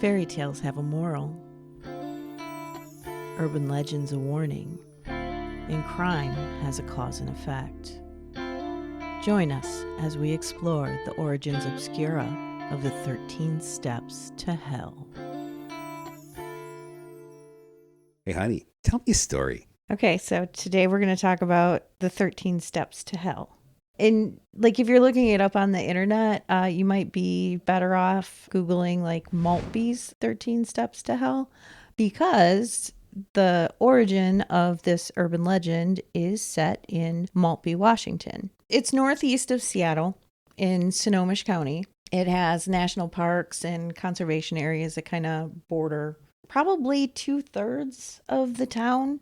Fairy tales have a moral, urban legends a warning, and crime has a cause and effect. Join us as we explore the origins obscura of the 13 steps to hell. Hey, honey, tell me a story. Okay, so today we're going to talk about the 13 steps to hell. And if you're looking it up on the internet, you might be better off Googling Maltby's 13 steps to hell, because the origin of this urban legend is set in Maltby, Washington. It's northeast of Seattle in Snohomish County. It has national parks and conservation areas that kind of border probably 2/3 of the town.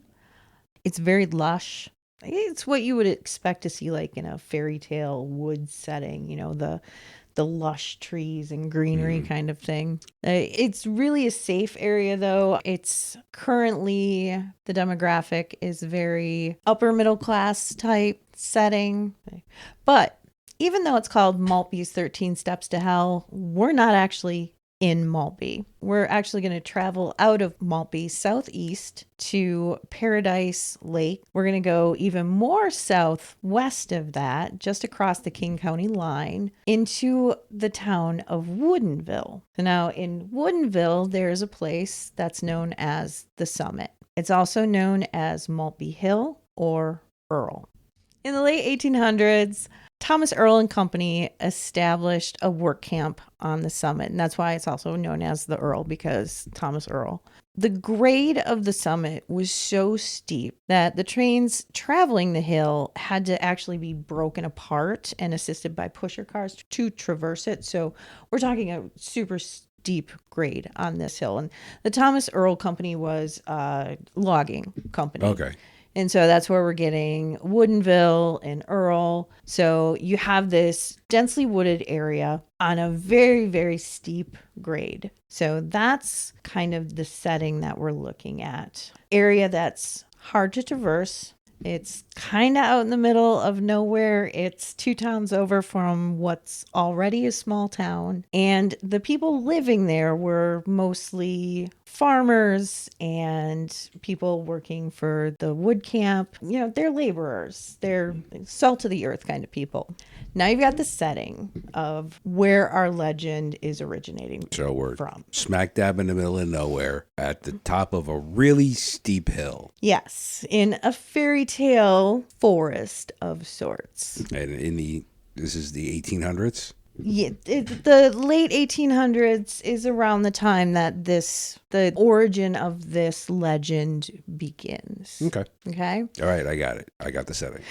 It's very lush. It's what you would expect to see in a fairy tale wood setting, the lush trees and greenery kind of thing. It's really a safe area, though. It's currently, the demographic is very upper middle class type setting. But even though it's called Maltby's 13 Steps to Hell, we're not actually in Maltby. We're actually going to travel out of Maltby southeast to Paradise Lake. We're going to go even more southwest of that, just across the King County line, into the town of Woodinville. So now in Woodinville, there's a place that's known as the Summit. It's also known as Maltby Hill or Earl. In the late 1800s, Thomas Earl and Company established a work camp on the summit, and that's why it's also known as the Earl, because Thomas Earl. The grade of the summit was so steep that the trains traveling the hill had to actually be broken apart and assisted by pusher cars to traverse it. So we're talking a super steep grade on this hill. And the Thomas Earl Company was a logging company. Okay. And so that's where we're getting Woodinville and Earl. So you have this densely wooded area on a very, very steep grade. So that's kind of the setting that we're looking at. Area that's hard to traverse. It's kind of out in the middle of nowhere. It's 2 towns over from what's already a small town. And the people living there were mostly farmers and people working for the wood camp. They're laborers. They're salt of the earth kind of people. Now you've got the setting of where our legend is originating So we're from. Smack dab in the middle of nowhere at the top of a really steep hill. Yes, in a fairy tale forest of sorts. And this is the 1800s? Yeah, the late 1800s is around the time that the origin of this legend begins. Okay. Okay? All right, I got it. I got the setting.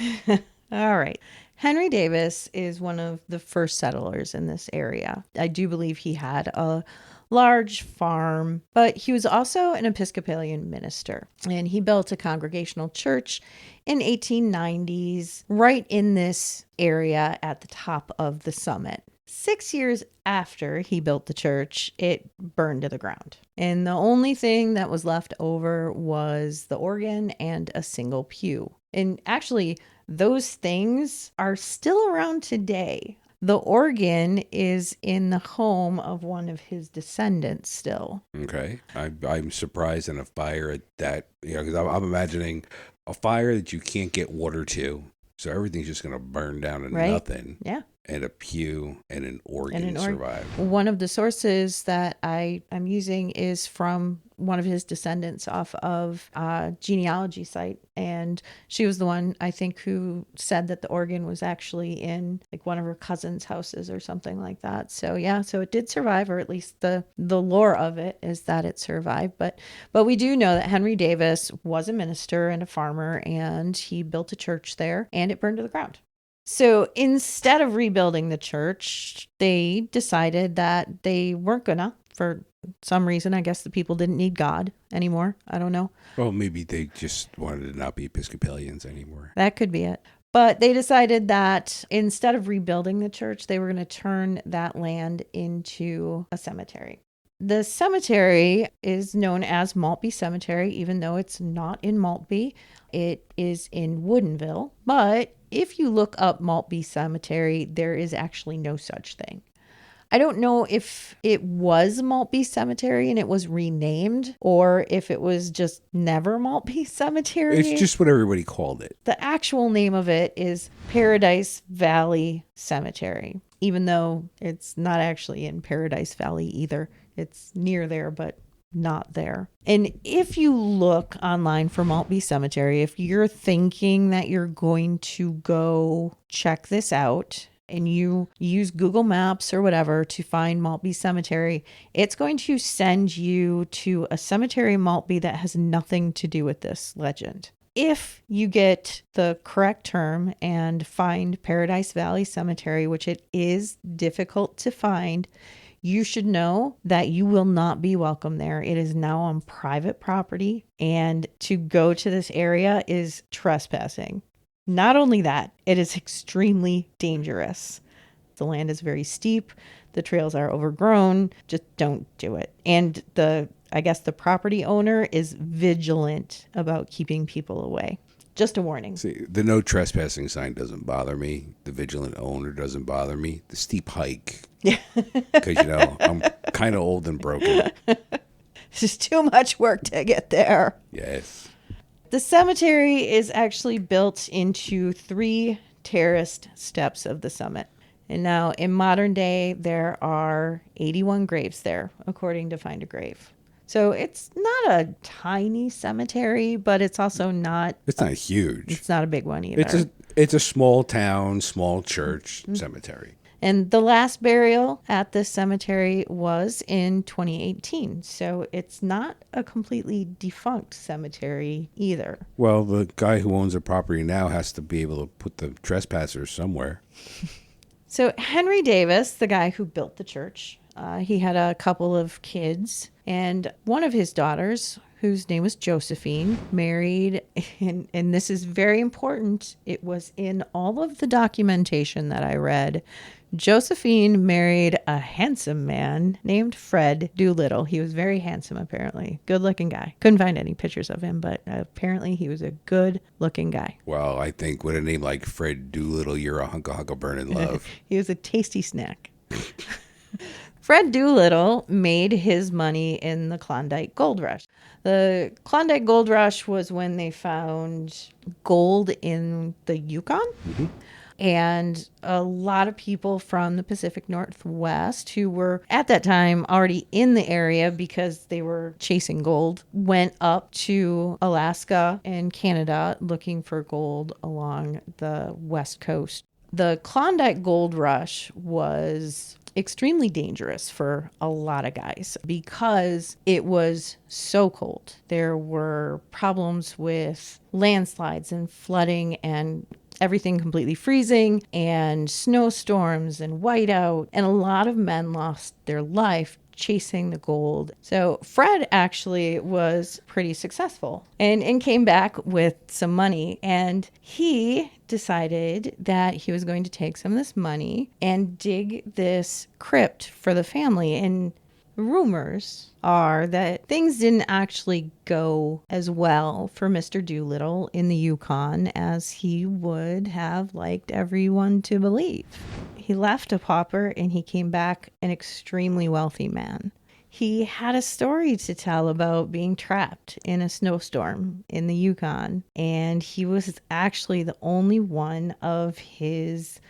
All right. Henry Davis is one of the first settlers in this area. I do believe he had a large farm, but he was also an Episcopalian minister, and he built a congregational church in 1890s right in this area at the top of the summit. 6 years after he built the church, it burned to the ground. And the only thing that was left over was the organ and a single pew. And actually, those things are still around today. The organ is in the home of one of his descendants still. Okay. I'm surprised in a fire at that, because I'm imagining a fire that you can't get water to. So everything's just going to burn down to nothing. Yeah. And a pew and an organ survive. One of the sources that I'm using is from one of his descendants off of a genealogy site. And she was the one, I think, who said that the organ was actually in one of her cousin's houses or something like that. So yeah, so it did survive, or at least the lore of it is that it survived. But we do know that Henry Davis was a minister and a farmer, and he built a church there, and it burned to the ground. So instead of rebuilding the church, they decided that they weren't gonna, for some reason. I guess the people didn't need God anymore. I don't know. Well, maybe they just wanted to not be Episcopalians anymore. That could be it. But they decided that instead of rebuilding the church, they were going to turn that land into a cemetery. The cemetery is known as Maltby Cemetery, even though it's not in Maltby. It is in Woodinville. But if you look up Maltby Cemetery, there is actually no such thing. I don't know if it was Maltby Cemetery and it was renamed, or if it was just never Maltby Cemetery. It's just what everybody called it. The actual name of it is Paradise Valley Cemetery, even though it's not actually in Paradise Valley either. It's near there, but not there. And if you look online for Maltby Cemetery, if you're thinking that you're going to go check this out and you use Google Maps or whatever to find Maltby Cemetery, it's going to send you to a cemetery in Maltby that has nothing to do with this legend. If you get the correct term and find Paradise Valley Cemetery, which it is difficult to find, you should know that you will not be welcome there. It is now on private property, and to go to this area is trespassing. Not only that, it is extremely dangerous. The land is very steep. The trails are overgrown. Just don't do it. And I guess the property owner is vigilant about keeping people away. Just a warning. See, the no trespassing sign doesn't bother me. The vigilant owner doesn't bother me. The steep hike. Yeah. Because, I'm kind of old and broken. It's just too much work to get there. Yes. The cemetery is actually built into 3 terraced steps of the summit. And now in modern day, there are 81 graves there, according to Find a Grave. So it's not a tiny cemetery, but it's also not... It's not huge. It's not a big one either. It's a small town, small church cemetery. And the last burial at this cemetery was in 2018. So it's not a completely defunct cemetery either. Well, the guy who owns the property now has to be able to put the trespassers somewhere. So Henry Davis, the guy who built the church, he had a couple of kids, and one of his daughters, whose name was Josephine, married, and this is very important, it was in all of the documentation that I read. Josephine married a handsome man named Fred Doolittle. He was very handsome, apparently. Good-looking guy. Couldn't find any pictures of him, but apparently he was a good-looking guy. Well, I think with a name like Fred Doolittle, you're a hunka burning love. He was a tasty snack. Fred Doolittle made his money in the Klondike Gold Rush. The Klondike Gold Rush was when they found gold in the Yukon. Mm-hmm. And a lot of people from the Pacific Northwest who were at that time already in the area because they were chasing gold went up to Alaska and Canada looking for gold along the West Coast. The Klondike Gold Rush was extremely dangerous for a lot of guys because it was so cold. There were problems with landslides and flooding and everything completely freezing and snowstorms and whiteout. And a lot of men lost their life chasing the gold. So Fred actually was pretty successful and came back with some money. And he decided that he was going to take some of this money and dig this crypt for the family. And rumors are that things didn't actually go as well for Mr. Doolittle in the Yukon as he would have liked everyone to believe. He left a pauper and he came back an extremely wealthy man. He had a story to tell about being trapped in a snowstorm in the Yukon, and he was actually the only one of his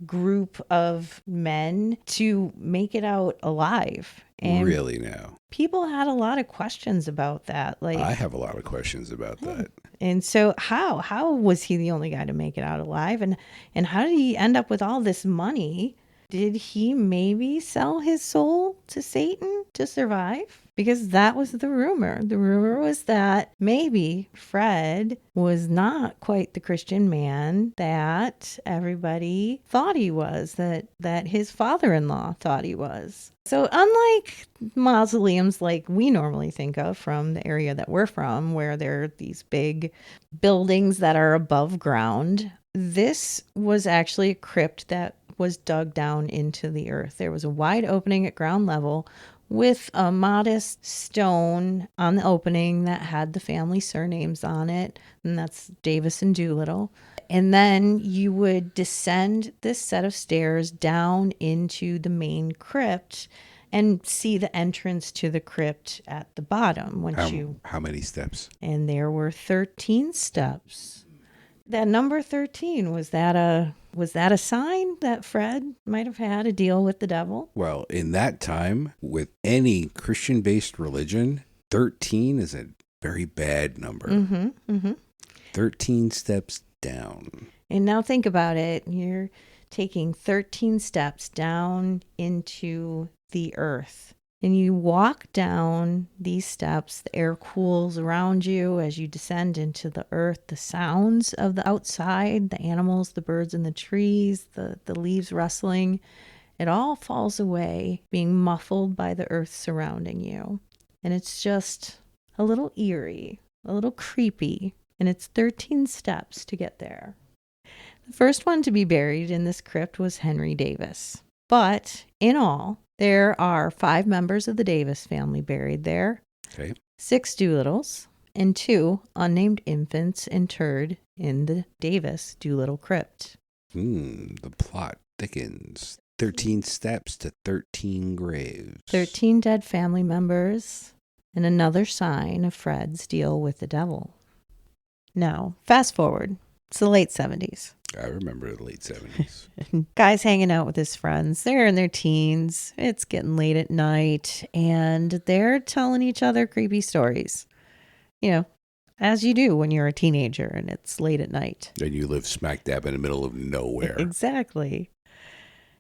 group of men to make it out alive. And really now? People had a lot of questions about that. Like, I have a lot of questions about that. And so how was he the only guy to make it out alive? And how did he end up with all this money? Did he maybe sell his soul to Satan to survive? Because that was the rumor. The rumor was that maybe Fred was not quite the Christian man that everybody thought he was, that his father-in-law thought he was. So unlike mausoleums like we normally think of from the area that we're from, where there are these big buildings that are above ground, this was actually a crypt that was dug down into the earth. There was a wide opening at ground level with a modest stone on the opening that had the family surnames on it, and that's Davis and Doolittle. And then you would descend this set of stairs down into the main crypt and see the entrance to the crypt at the bottom. How many steps? And there were 13 steps. That number 13, was that a sign that Fred might have had a deal with the devil? Well, in that time, with any Christian-based religion, 13 is a very bad number. 13 steps down. And now think about it. You're taking 13 steps down into the earth. And you walk down these steps, the air cools around you as you descend into the earth. The sounds of the outside, the animals, the birds in the trees, the leaves rustling, it all falls away, being muffled by the earth surrounding you. And it's just a little eerie, a little creepy, and it's 13 steps to get there. The first one to be buried in this crypt was Henry Davis. But in all, there are 5 members of the Davis family buried there, Okay. 6 Doolittles, and 2 unnamed infants interred in the Davis Doolittle crypt. The plot thickens. 13 steps to 13 graves. 13 dead family members, and another sign of Fred's deal with the devil. Now, fast forward. It's the late 70s. I remember the late 70s. Guy's hanging out with his friends. They're in their teens. It's getting late at night, and they're telling each other creepy stories. You know, as you do when you're a teenager and it's late at night. And you live smack dab in the middle of nowhere. Exactly.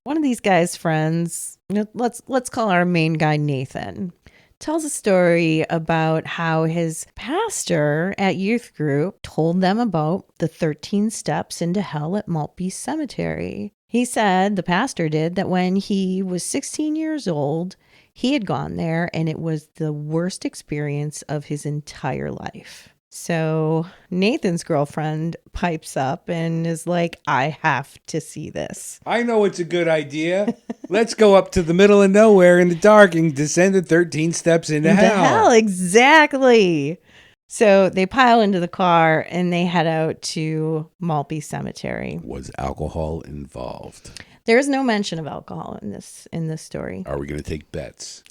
One of these guys' friends, let's call our main guy Nathan, tells a story about how his pastor at youth group told them about the 13 steps into hell at Maltby Cemetery. He said, the pastor did, that when he was 16 years old, he had gone there and it was the worst experience of his entire life. So Nathan's girlfriend pipes up and is like, I have to see this. I know it's a good idea. Let's go up to the middle of nowhere in the dark and descend the 13 steps into hell. Exactly. So they pile into the car and they head out to Maltby Cemetery. Was alcohol involved? There is no mention of alcohol in this story. Are we going to take bets?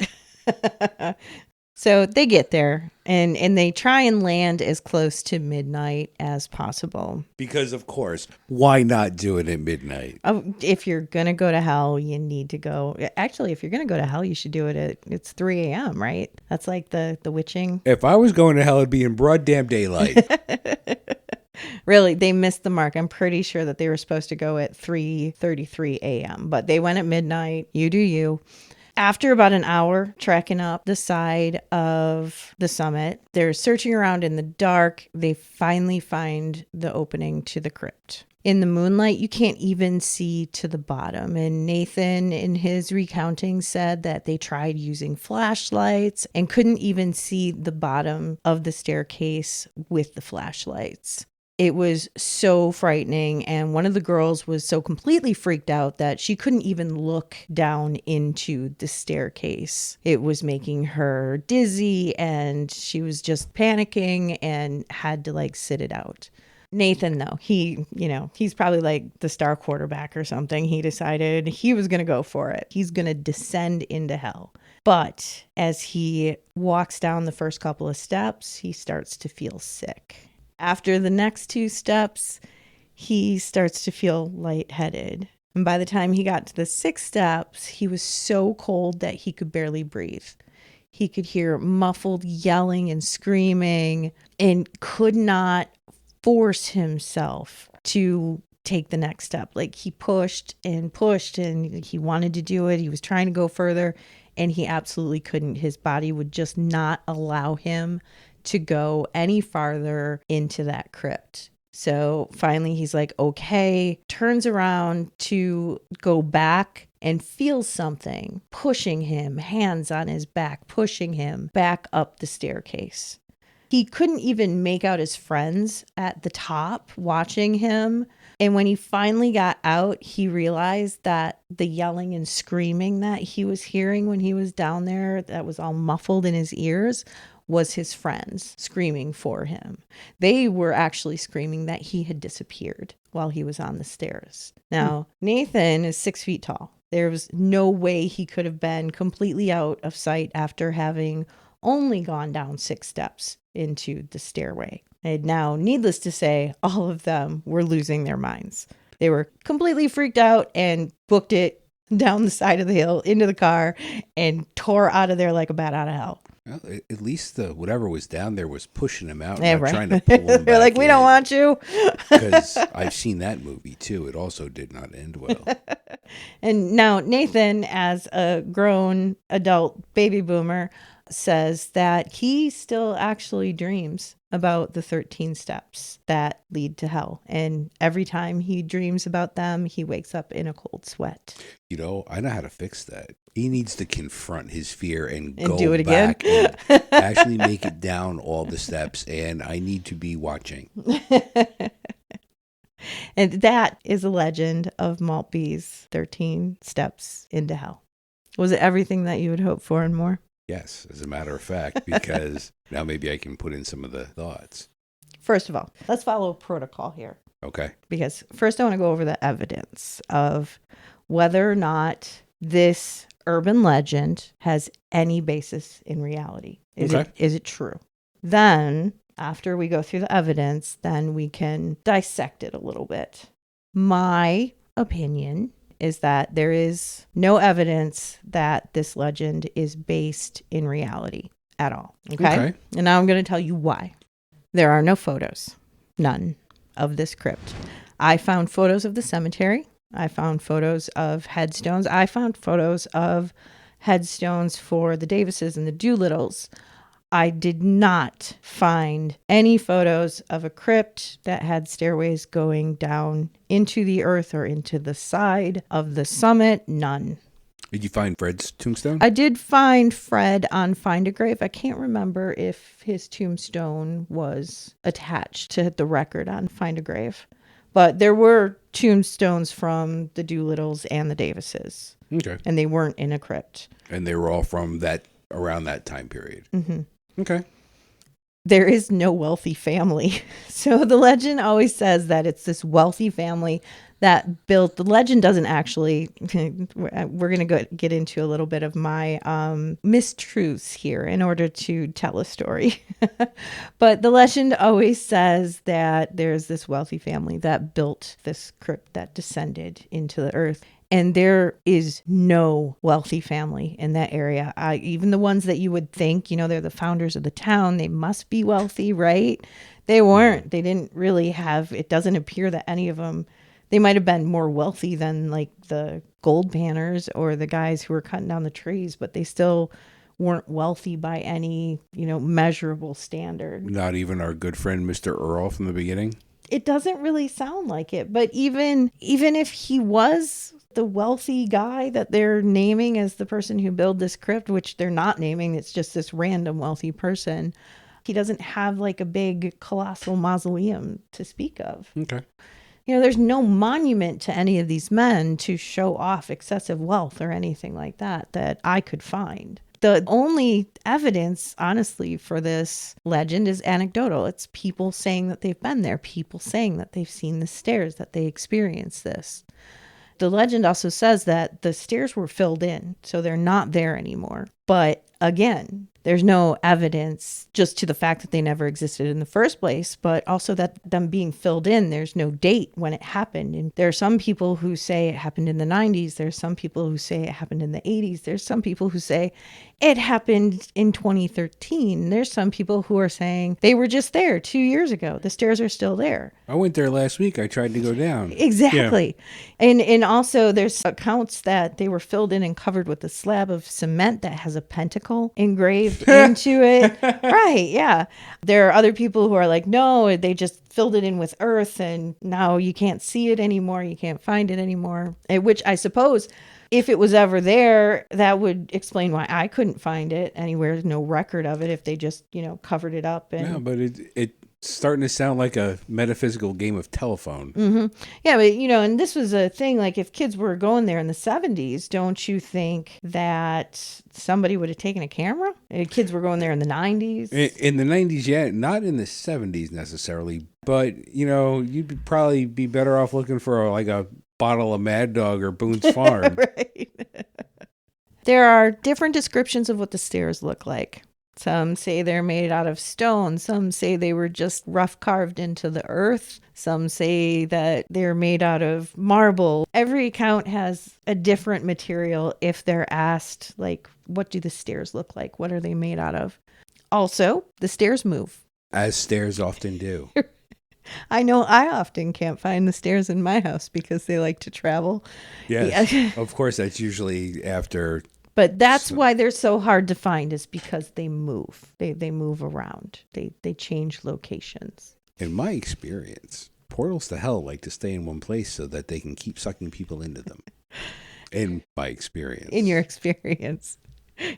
So they get there and they try and land as close to midnight as possible. Because, of course, why not do it at midnight? If you're going to go to hell, you need to go. Actually, if you're going to go to hell, you should do it it's 3 a.m., right? That's like the witching. If I was going to hell, it'd be in broad damn daylight. Really, they missed the mark. I'm pretty sure that they were supposed to go at 3:33 a.m., but they went at midnight. You do you. After about an hour trekking up the side of the summit, they're searching around in the dark. They finally find the opening to the crypt. In the moonlight, you can't even see to the bottom. And Nathan, in his recounting, said that they tried using flashlights and couldn't even see the bottom of the staircase with the flashlights. It was so frightening, and one of the girls was so completely freaked out that she couldn't even look down into the staircase. It was making her dizzy, and she was just panicking and had to sit it out. Nathan, though, he's probably like the star quarterback or something. He decided he was going to go for it. He's going to descend into hell. But as he walks down the first couple of steps, he starts to feel sick. After the next 2 steps, he starts to feel lightheaded. And by the time he got to the 6 steps, he was so cold that he could barely breathe. He could hear muffled yelling and screaming and could not force himself to take the next step. He pushed and he wanted to do it. He was trying to go further and he absolutely couldn't. His body would just not allow him to go any farther into that crypt. So finally he's like, okay, turns around to go back and feels something pushing him, hands on his back, pushing him back up the staircase. He couldn't even make out his friends at the top watching him, And when he finally got out, he realized that the yelling and screaming that he was hearing when he was down there, that was all muffled in his ears, was his friends screaming for him. They were actually screaming that he had disappeared while he was on the stairs. Now, Nathan is 6 feet tall. There was no way he could have been completely out of sight after having only gone down 6 steps into the stairway. And now, needless to say, all of them were losing their minds. They were completely freaked out and booked it down the side of the hill into the car and tore out of there like a bat out of hell. Well, at least whatever was down there was pushing him out, Yeah, not right. trying to pull him back. They're like, we don't want you. Because I've seen that movie too. It also did not end well. And now Nathan, as a grown adult baby boomer, says that he still actually dreams about the 13 steps that lead to hell. And every time he dreams about them, he wakes up in a cold sweat. You know, I know how to fix that. He needs to confront his fear and go do it back again. and actually make it down all the steps. And I need to be watching. And that is a legend of Maltby's 13 steps into hell. Was it everything that you would hope for and more? Yes, as a matter of fact, because now maybe I can put in some of the thoughts. First of all, let's follow protocol here. Okay. Because first I want to go over the evidence of whether or not this urban legend has any basis in reality. Is it true? Then, after we go through the evidence, then we can dissect it a little bit. My opinion is that there is no evidence that this legend is based in reality at all. Okay? And now I'm going to tell you why. There are no photos, none, of this crypt. I found photos of the cemetery. I found photos of headstones. I found photos of headstones for the Davises and the Doolittles. I did not find any photos of a crypt that had stairways going down into the earth or into the side of the summit. None. Did you find Fred's tombstone? I did find Fred on Find a Grave. I can't remember if his tombstone was attached to the record on Find a Grave. But there were tombstones from the Doolittles and the Davises. Okay. And they weren't in a crypt. And they were all from around that time period. Mm-hmm. Okay. There is no wealthy family. So the legend always says that it's this wealthy family that built. The legend doesn't actually, we're going to get into a little bit of my mistruths here in order to tell a story. But the legend always says that there's this wealthy family that built this crypt that descended into the earth. And there is no wealthy family in that area. Even the ones that you would think, they're the founders of the town, they must be wealthy, right? They weren't. They didn't really have, it doesn't appear that any of them, they might have been more wealthy than like the gold panners or the guys who were cutting down the trees, but they still weren't wealthy by any, measurable standard. Not even our good friend, Mr. Earl from the beginning? It doesn't really sound like it, but even if he was the wealthy guy that they're naming as the person who built this crypt, which they're not naming, it's just this random wealthy person, he doesn't have like a big colossal mausoleum to speak of. Okay. There's no monument to any of these men to show off excessive wealth or anything like that I could find. The only evidence, honestly, for this legend is anecdotal. It's people saying that they've been there, people saying that they've seen the stairs, that they experienced this. The legend also says that the stairs were filled in, so they're not there anymore. But again, there's no evidence just to the fact that they never existed in the first place, but also that them being filled in, there's no date when it happened. And there are some people who say it happened in the 90s. There's some people who say it happened in the 80s. There's some people who say it happened in 2013. There's some people who are saying they were just there 2 years ago. The stairs are still there. I went there last week. I tried to go down. Exactly. Yeah. And also there's accounts that they were filled in and covered with a slab of cement that has a pentacle engraved into it. Right. Yeah. There are other people who are like, no, they just filled it in with earth and now you can't see it anymore. You can't find it anymore. Which I suppose if it was ever there, that would explain why I couldn't find it anywhere. There's no record of it if they just, covered it up. And yeah, but starting to sound like a metaphysical game of telephone. Yeah, but and this was a thing, like if kids were going there in the 70s, don't you think that somebody would have taken a camera? Kids were going there in the 90s. In the 90s, yeah, not in the 70s necessarily, but you'd probably be better off looking for a bottle of Mad Dog or Boone's Farm. Right. There are different descriptions of what the stairs look like. Some say they're made out of stone. Some say they were just rough carved into the earth. Some say that they're made out of marble. Every account has a different material if they're asked, like, what do the stairs look like? What are they made out of? Also, the stairs move. As stairs often do. I know I often can't find the stairs in my house because they like to travel. Yes, Yeah. of course, that's usually after. But that's why they're so hard to find, is because they move. They move around. They change locations. In my experience, portals to hell like to stay in one place so that they can keep sucking people into them. In my experience. In your experience.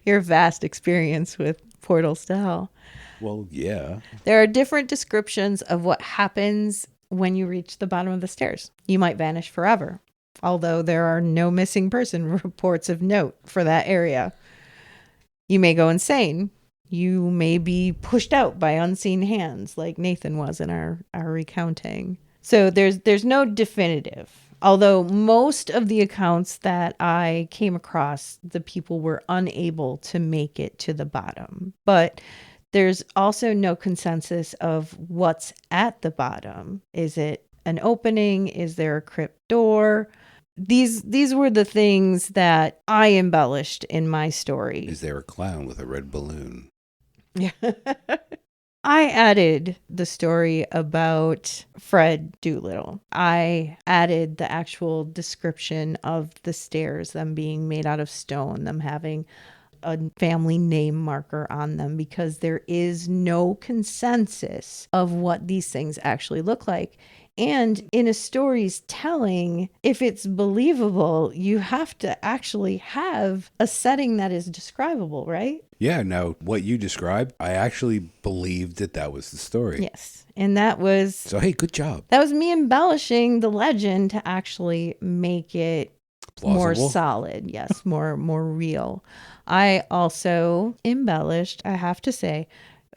Your vast experience with portals to hell. Well, yeah. There are different descriptions of what happens when you reach the bottom of the stairs. You might vanish forever, although there are no missing person reports of note for that area. You may go insane. You may be pushed out by unseen hands, like Nathan was in our recounting. So there's no definitive. Although most of the accounts that I came across, the people were unable to make it to the bottom. But there's also no consensus of what's at the bottom. Is it an opening? Is there a crypt door? These were the things that I embellished in my story. Is there a clown with a red balloon? Yeah. I added the story about Fred Doolittle. I added the actual description of the stairs, them being made out of stone, them having a family name marker on them, because there is no consensus of what these things actually look like. And in a story's telling, if it's believable, you have to actually have a setting that is describable, right? Yeah, now what you described, I actually believed that was the story. Yes. And that was... So, hey, good job. That was me embellishing the legend to actually make it plausible, more solid. Yes, more real. I also embellished, I have to say,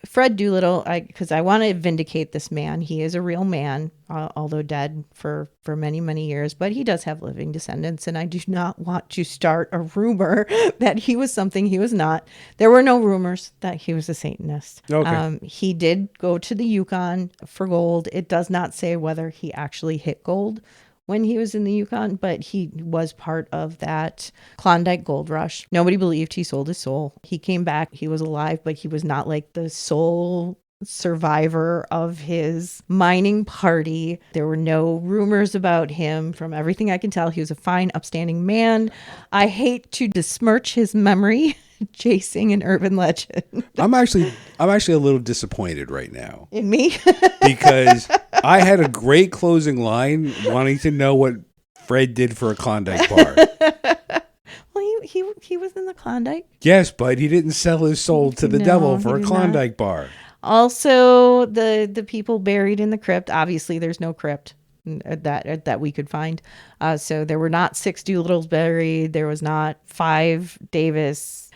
Fred Doolittle, because I want to vindicate this man. He is a real man, although dead for many, many years, but he does have living descendants, and I do not want to start a rumor that he was something he was not. There were no rumors that he was a Satanist. Okay. He did go to the Yukon for gold. It does not say whether he actually hit gold when he was in the Yukon, but he was part of that Klondike gold rush. Nobody believed he sold his soul. He came back. He was alive, but he was not like the sole survivor of his mining party. There were no rumors about him. From everything I can tell, he was a fine, upstanding man. I hate to besmirch his memory, chasing an urban legend. I'm actually a little disappointed right now. In me? Because I had a great closing line wanting to know what Fred did for a Klondike bar. Well, he was in the Klondike. Yes, but he didn't sell his soul to the devil for a Klondike bar. Also, the people buried in the crypt. Obviously, there's no crypt that we could find. So there were not 6 Doolittles buried. There was not 5 Davis.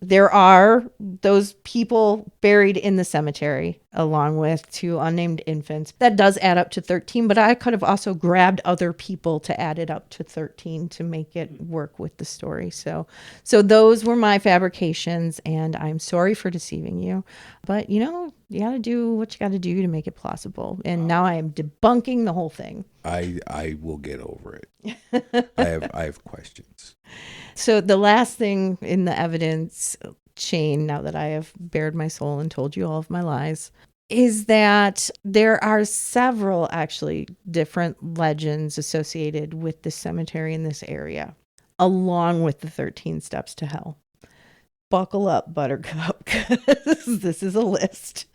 There are those people buried in the cemetery, along with 2 unnamed infants. That does add up to 13, but I could have also grabbed other people to add it up to 13 to make it work with the story. So those were my fabrications, and I'm sorry for deceiving you. But, you got to do what you got to do to make it plausible. And now I am debunking the whole thing. I will get over it. I have questions. So the last thing in the evidence chain, now that I have bared my soul and told you all of my lies, is that there are several actually different legends associated with the cemetery in this area, along with the 13 steps to hell. Buckle up, Buttercup, because this is a list.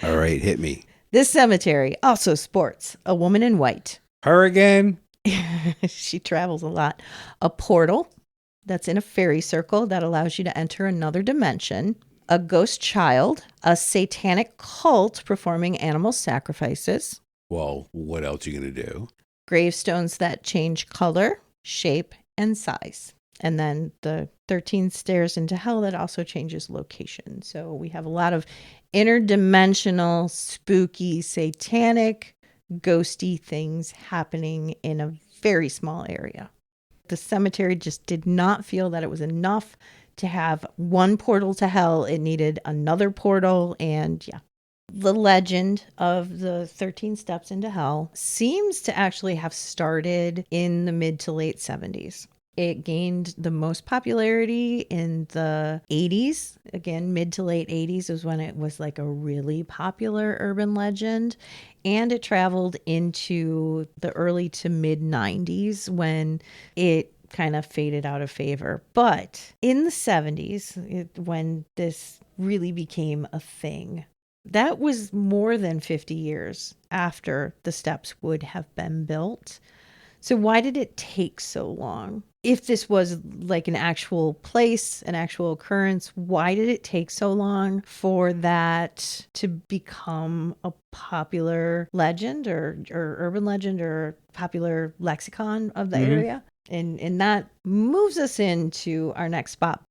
All right, hit me. This cemetery also sports a woman in white. Her again? She travels a lot. A portal that's in a fairy circle that allows you to enter another dimension. a ghost child, a satanic cult performing animal sacrifices, Well, what else are you going to do? gravestones that change color, shape, and size. And then the 13 stairs into hell that also changes location. So we have a lot of interdimensional, spooky, satanic, ghosty things happening in a very small area. The cemetery just did not feel that it was enough to have one portal to hell. It needed another portal. And yeah, the legend of the 13 steps into hell seems to actually have started in the mid to late 70s. It gained the most popularity in the 80s. Again, mid to late 80s is when it was like a really popular urban legend. And it traveled into the early to mid 90s when it kind of faded out of favor. But in the 70s, when this really became a thing, that was more than 50 years after the steps would have been built. So why did it take so long? If this was like an actual place, an actual occurrence, why did it take so long for that to become a popular legend or urban legend or popular lexicon of the area? And that moves us into our next spot.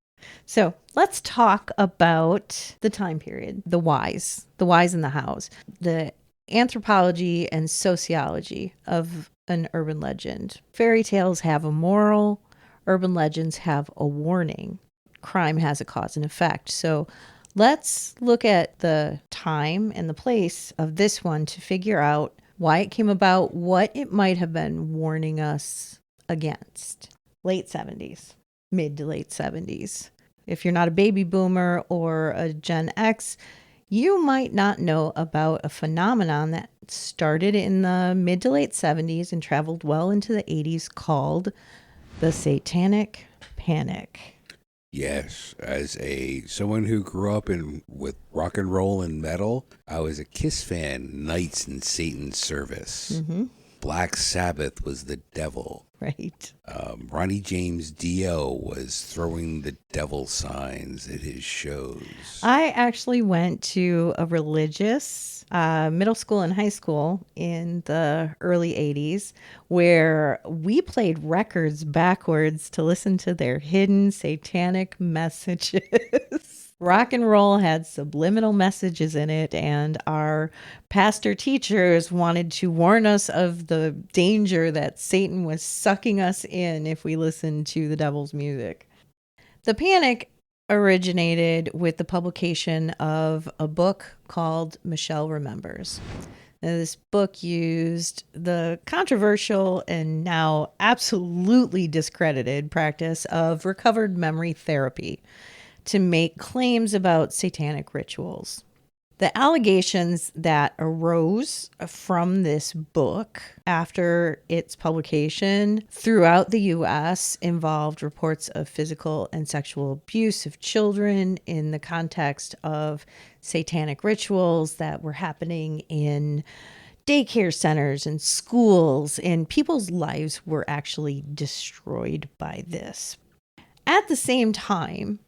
So let's talk about the time period, the whys and the hows, the anthropology and sociology of an urban legend. Fairy tales have a moral, urban legends have a warning. Crime has a cause and effect. So let's look at the time and the place of this one to figure out why it came about, what it might have been warning us against. Late 70s, mid to late 70s. If you're not a baby boomer or a Gen X, you might not know about a phenomenon that started in the mid to late 70s and traveled well into the 80s called the Satanic Panic. Yes, as someone who grew up with rock and roll and metal, I was a Kiss fan, Knights in Satan's Service. Mm-hmm. Black Sabbath was the devil. Right. Ronnie James Dio was throwing the devil signs at his shows. I actually went to a religious middle school and high school in the early 80s where we played records backwards to listen to their hidden satanic messages. Rock and roll had subliminal messages in it, and our pastor teachers wanted to warn us of the danger that Satan was sucking us in if we listened to the devil's music. The panic originated with the publication of a book called Michelle Remembers. Now, this book used the controversial and now absolutely discredited practice of recovered memory therapy to make claims about satanic rituals. The allegations that arose from this book after its publication throughout the U.S. involved reports of physical and sexual abuse of children in the context of satanic rituals that were happening in daycare centers and schools, and people's lives were actually destroyed by this. At the same time,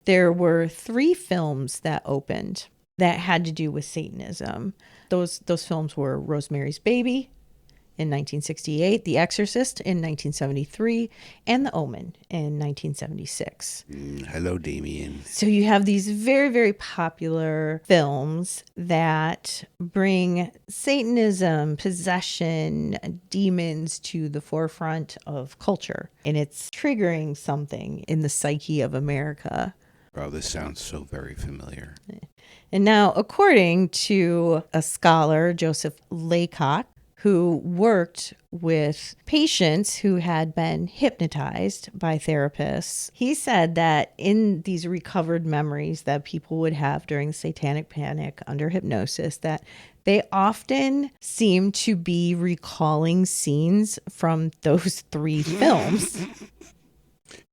there were 3 films that opened that had to do with Satanism. Those films were Rosemary's Baby in 1968, The Exorcist in 1973, and The Omen in 1976. Hello, Damien. So you have these very, very popular films that bring Satanism, possession, demons to the forefront of culture. And it's triggering something in the psyche of America. Wow, this sounds so very familiar. And now, according to a scholar, Joseph Laycock, who worked with patients who had been hypnotized by therapists, he said that in these recovered memories that people would have during the satanic panic under hypnosis, that they often seem to be recalling scenes from those 3 films.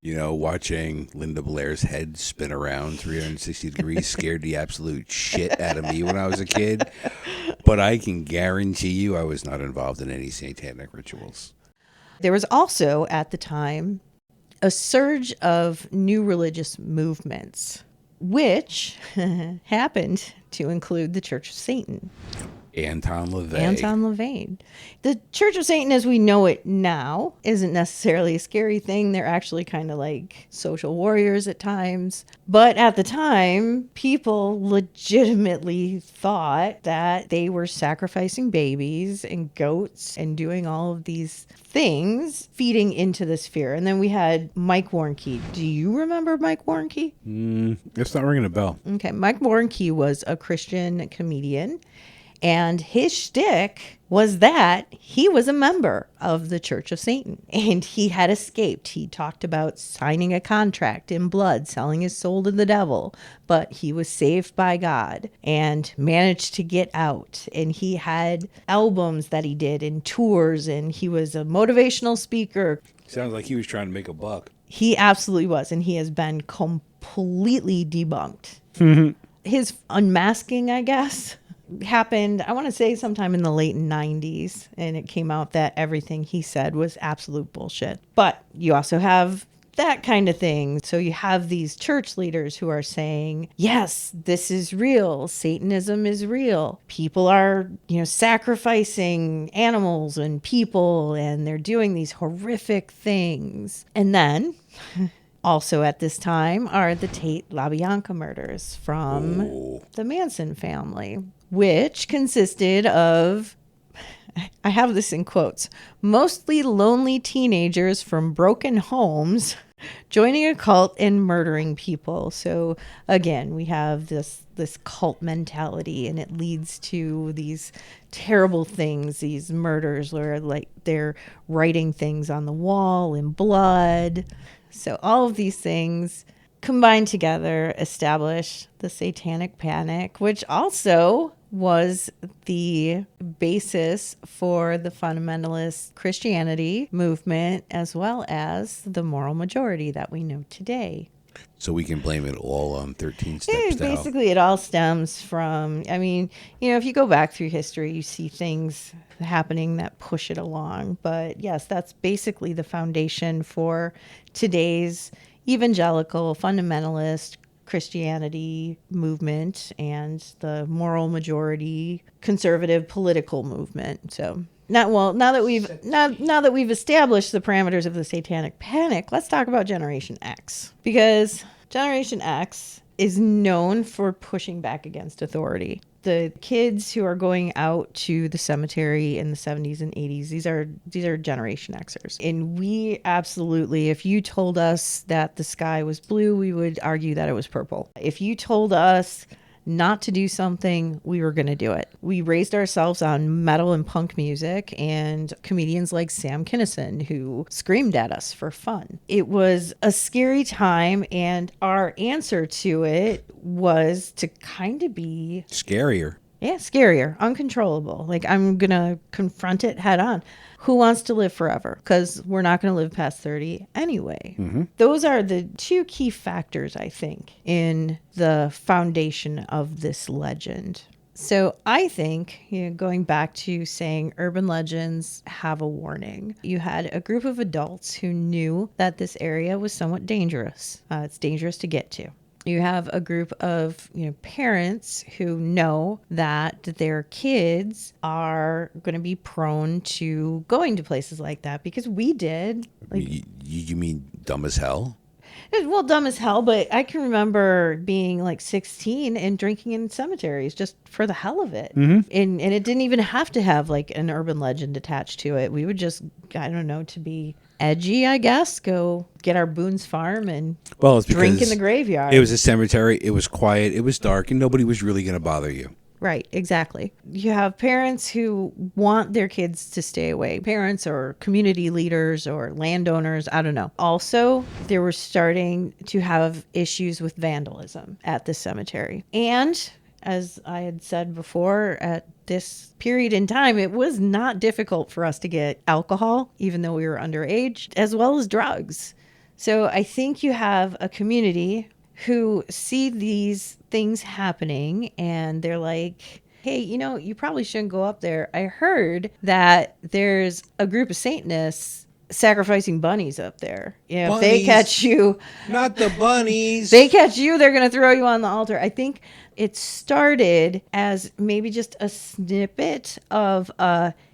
You know, watching Linda Blair's head spin around 360 degrees scared the absolute shit out of me when I was a kid. But I can guarantee you I was not involved in any satanic rituals. There was also, at the time, a surge of new religious movements which happened to include the Church of Satan. Anton LaVey. Anton LaVey. The Church of Satan as we know it now isn't necessarily a scary thing. They're actually kind of like social warriors at times. But at the time, people legitimately thought that they were sacrificing babies and goats and doing all of these things, feeding into this fear. And then we had Mike Warnke. Do you remember Mike Warnke? It's not ringing a bell. Okay. Mike Warnke was a Christian comedian. And his shtick was that he was a member of the Church of Satan and he had escaped. He talked about signing a contract in blood, selling his soul to the devil, but he was saved by God and managed to get out. And he had albums that he did and tours, and he was a motivational speaker. Sounds like he was trying to make a buck. He absolutely was. And he has been completely debunked. His unmasking, I guess, happened, I want to say sometime in the late 90s, and it came out that everything he said was absolute bullshit. But you also have that kind of thing. So you have these church leaders who are saying, yes, this is real. Satanism is real. People are, sacrificing animals and people, and they're doing these horrific things. And then also at this time are the Tate LaBianca murders from the Manson family, which consisted of, I have this in quotes, mostly lonely teenagers from broken homes joining a cult and murdering people. So again, we have this cult mentality, and it leads to these terrible things, these murders where like they're writing things on the wall in blood. So all of these things combined together establish the Satanic Panic, which also was the basis for the fundamentalist Christianity movement, as well as the moral majority that we know today. So we can blame it all on 13 Steps to Hell. Basically, it all stems from, if you go back through history, you see things happening that push it along. But yes, that's basically the foundation for today's evangelical, fundamentalist Christianity movement and the moral majority conservative political movement. So now that we've established the parameters of the Satanic Panic, let's talk about Generation X, because Generation X is known for pushing back against authority. The kids who are going out to the cemetery in the 70s and 80s, these are Generation Xers. And we absolutely, if you told us that the sky was blue, we would argue that it was purple. If you told us not to do something, we were going to do it. We raised ourselves on metal and punk music and comedians like Sam Kinison who screamed at us for fun. It was a scary time, and our answer to it was to kind of be scarier. Yeah, scarier, uncontrollable. Like, I'm going to confront it head on. Who wants to live forever? Because we're not going to live past 30 anyway. Mm-hmm. Those are the two key factors, I think, in the foundation of this legend. So I think, going back to saying urban legends have a warning, you had a group of adults who knew that this area was somewhat dangerous. It's dangerous to get to. You have a group of parents who know that their kids are going to be prone to going to places like that, because we did. Like, you mean dumb as hell? Well, dumb as hell, but I can remember being like 16 and drinking in cemeteries just for the hell of it. Mm-hmm. And it didn't even have to have like an urban legend attached to it. We would just, I don't know, to be edgy, I guess, go get our Boone's Farm and drink in the graveyard. It was a cemetery. It was quiet. It was dark, and nobody was really going to bother you. Right, exactly. You have parents who want their kids to stay away. Parents or community leaders or landowners, I don't know. Also, they were starting to have issues with vandalism at the cemetery. And as I had said before, at this period in time, it was not difficult for us to get alcohol, even though we were underage, as well as drugs. So I think you have a community who see these things happening and they're like, hey, you probably shouldn't go up there. I heard that there's a group of Satanists sacrificing bunnies up there. Yeah, if they Bunnies? catch you, Not the bunnies. they're going to throw you on the altar. I think it started as maybe just a snippet of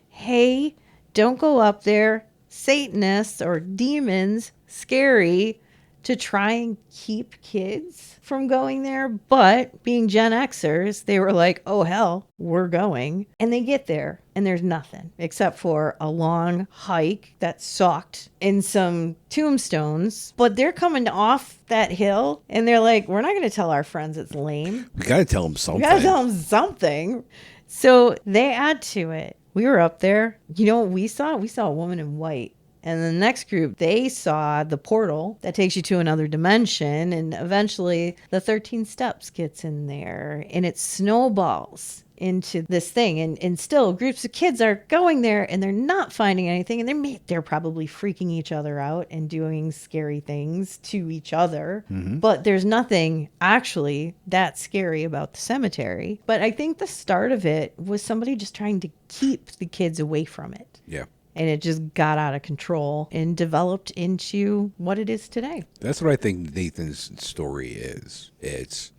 hey, don't go up there, Satanists or demons, scary, to try and keep kids from going there. But being Gen Xers, they were like, oh, hell, we're going. And they get there and there's nothing except for a long hike that sucked and some tombstones. But they're coming off that hill and they're like, we're not going to tell our friends it's lame. We got to tell them something. We got to tell them something. So they add to it. We were up there. You know what we saw? We saw a woman in white. And the next group, they saw the portal that takes you to another dimension. And eventually the 13 steps gets in there and it snowballs into this thing. And still groups of kids are going there and they're not finding anything. And they're probably freaking each other out and doing scary things to each other. Mm-hmm. But there's nothing actually that scary about the cemetery. But I think the start of it was somebody just trying to keep the kids away from it. Yeah. And it just got out of control and developed into what it is today. That's what I think Nathan's story is.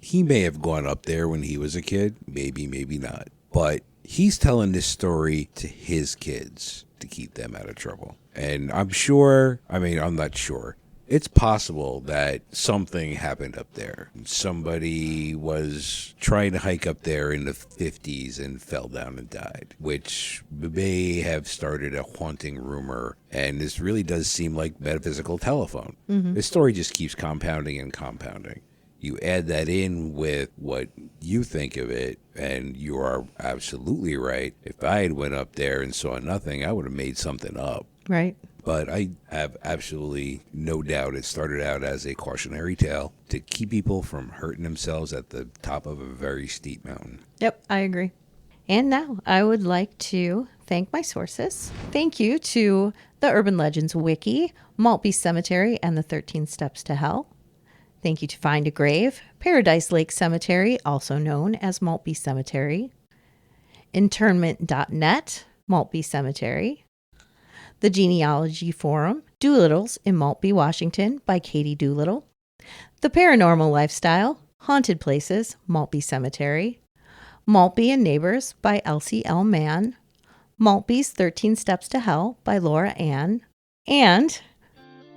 He may have gone up there when he was a kid, maybe not. But he's telling this story to his kids to keep them out of trouble. And I'm not sure. It's possible that something happened up there. Somebody was trying to hike up there in the 50s and fell down and died, which may have started a haunting rumor. And this really does seem like metaphysical telephone. Mm-hmm. This story just keeps compounding and compounding. You add that in with what you think of it, and you are absolutely right. If I had went up there and saw nothing, I would have made something up. Right. But I have absolutely no doubt it started out as a cautionary tale to keep people from hurting themselves at the top of a very steep mountain. Yep, I agree. And now I would like to thank my sources. Thank you to the Urban Legends Wiki, Maltby Cemetery, and the 13 Steps to Hell. Thank you to Find a Grave, Paradise Lake Cemetery, also known as Maltby Cemetery. Internment.net, Maltby Cemetery. The Genealogy Forum, Doolittles in Maltby, Washington by Katie Doolittle. The Paranormal Lifestyle, Haunted Places, Maltby Cemetery. Maltby and Neighbors by Elsie L. Mann. Maltby's 13 Steps to Hell by Laura Ann. And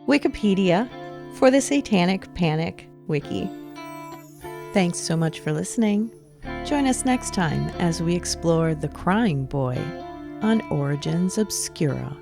Wikipedia for the Satanic Panic Wiki. Thanks so much for listening. Join us next time as we explore the Crying Boy on Origins Obscura.